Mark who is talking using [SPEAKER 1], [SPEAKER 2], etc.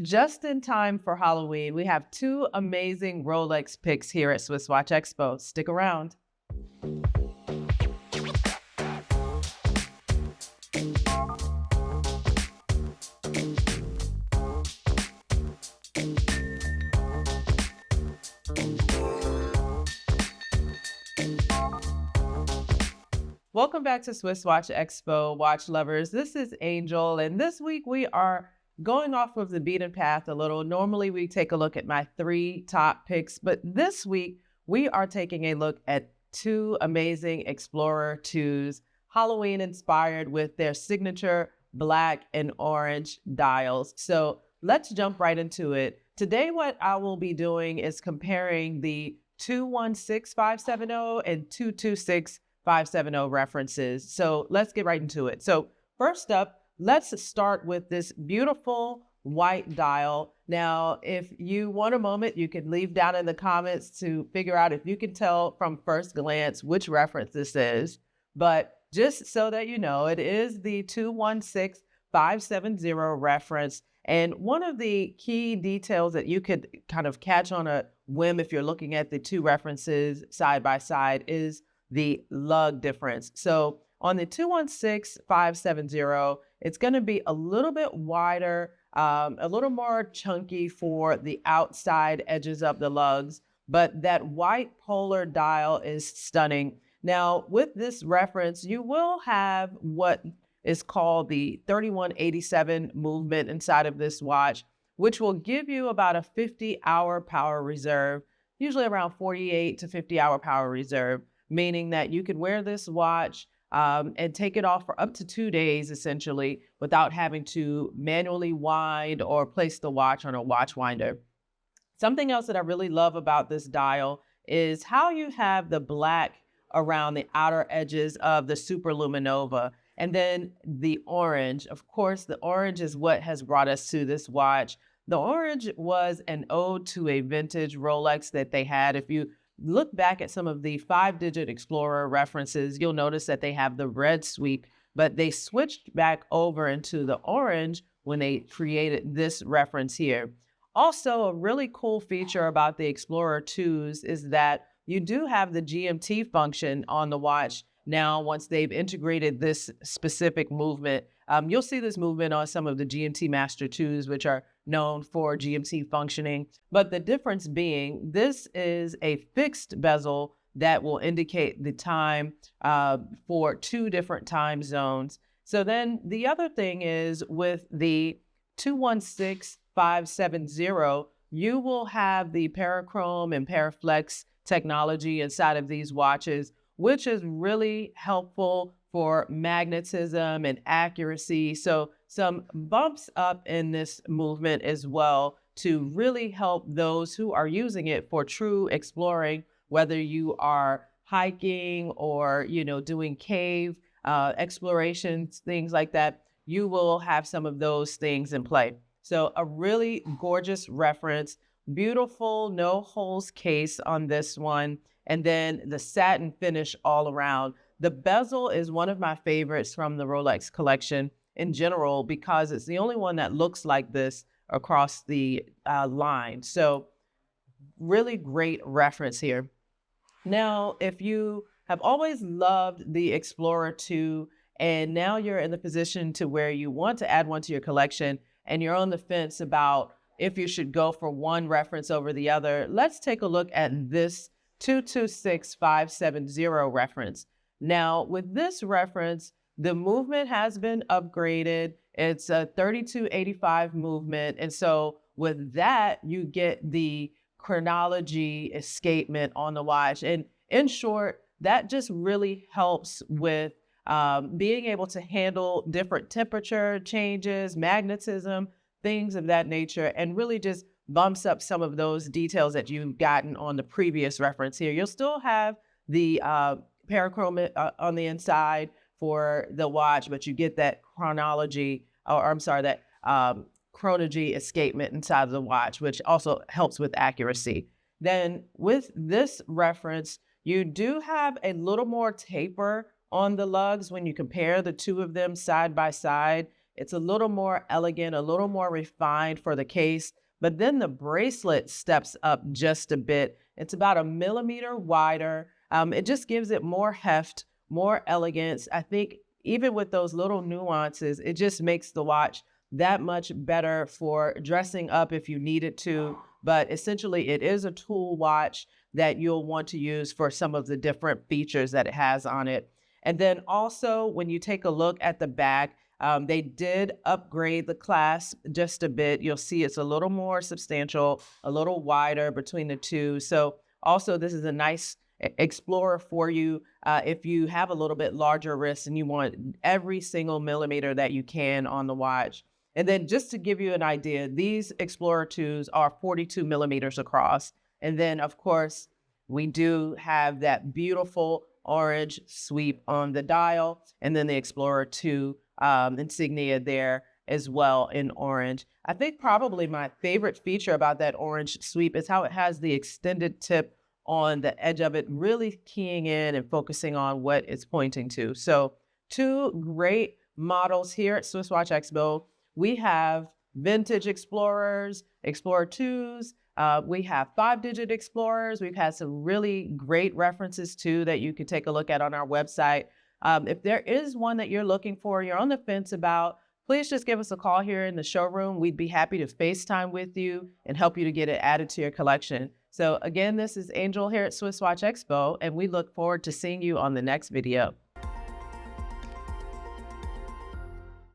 [SPEAKER 1] Just in time for Halloween, we have two amazing Rolex picks here at Swiss Watch Expo. Stick around. Welcome back to Swiss Watch Expo, watch lovers. This is Angel, and this week we are going off of the beaten path a little. Normally we take a look at my three top picks, but this week we are taking a look at two amazing Explorer IIs, Halloween inspired with their signature black and orange dials. So let's jump right into it. Today, what I will be doing is comparing the 216570 and 226570 references. So let's get right into it. So first up, let's start with this beautiful white dial. Now, if you want a moment, you can leave down in the comments to figure out if you can tell from first glance which reference this is. But just so that you know, it is the 216570 reference. And one of the key details that you could kind of catch on a whim if you're looking at the two references side by side is the lug difference. So on the 216570, it's going to be a little bit wider, a little more chunky for the outside edges of the lugs, but that white polar dial is stunning. Now, with this reference, you will have what is called the 3187 movement inside of this watch, which will give you about a 50-hour power reserve, usually around 48 to 50-hour power reserve, meaning that you could wear this watch and take it off for up to 2 days, essentially, without having to manually wind or place the watch on a watch winder. Something else that I really love about this dial is how you have the black around the outer edges of the Superluminova. And then the orange. Of course, the orange is what has brought us to this watch. The orange was an ode to a vintage Rolex that they had. If you look back at some of the 5-digit Explorer references, you'll notice that they have the red sweep, but they switched back over into the orange when they created this reference here. Also, a really cool feature about the Explorer IIs is that you do have the GMT function on the watch. Now, once they've integrated this specific movement, you'll see this movement on some of the GMT Master 2s, which are known for GMT functioning. But the difference being, this is a fixed bezel that will indicate the time for 2 different time zones. So then the other thing is with the 216570, you will have the Parachrome and Paraflex technology inside of these watches, which is really helpful for magnetism and accuracy. So some bumps up in this movement as well to really help those who are using it for true exploring, whether you are hiking or, doing cave explorations, things like that, you will have some of those things in play. So a really gorgeous reference, beautiful no holes case on this one. And then the satin finish all around. The bezel is one of my favorites from the Rolex collection in general because it's the only one that looks like this across the line. So really great reference here. Now, if you have always loved the Explorer II and now you're in the position to where you want to add one to your collection and you're on the fence about if you should go for one reference over the other, let's take a look at this 226570 reference. Now, with this reference, the movement has been upgraded. It's a 3285 movement. And so with that, you get the chronology escapement on the watch. And in short, that just really helps with being able to handle different temperature changes, magnetism, things of that nature, and really just bumps up some of those details that you've gotten on the previous reference here. You'll still have the parachrome on the inside for the watch, but you get that chronology, that chronology escapement inside of the watch, which also helps with accuracy. Then with this reference, you do have a little more taper on the lugs when you compare the two of them side by side. It's a little more elegant, a little more refined for the case. But then the bracelet steps up just a bit. It's about a millimeter wider. It just gives it more heft, more elegance. I think even with those little nuances, it just makes the watch that much better for dressing up if you needed to. But essentially, it is a tool watch that you'll want to use for some of the different features that it has on it. And then also, when you take a look at the back, they did upgrade the clasp just a bit. You'll see it's a little more substantial, a little wider between the two. So also, this is a nice Explorer for you if you have a little bit larger wrists and you want every single millimeter that you can on the watch. And then just to give you an idea, these Explorer 2s are 42 millimeters across. And then, of course, we do have that beautiful orange sweep on the dial, and then the Explorer 2 insignia there as well in orange. I think probably my favorite feature about that orange sweep is how it has the extended tip on the edge of it, really keying in and focusing on what it's pointing to. So two great models here at Swiss Watch Expo. We have vintage Explorers, Explorer 2s. We have 5-digit Explorers. We've had some really great references too that you could take a look at on our website. If there is one that you're looking for, you're on the fence about, please just give us a call here in the showroom. We'd be happy to FaceTime with you and help you to get it added to your collection. So again, this is Angel here at Swiss Watch Expo, and we look forward to seeing you on the next video.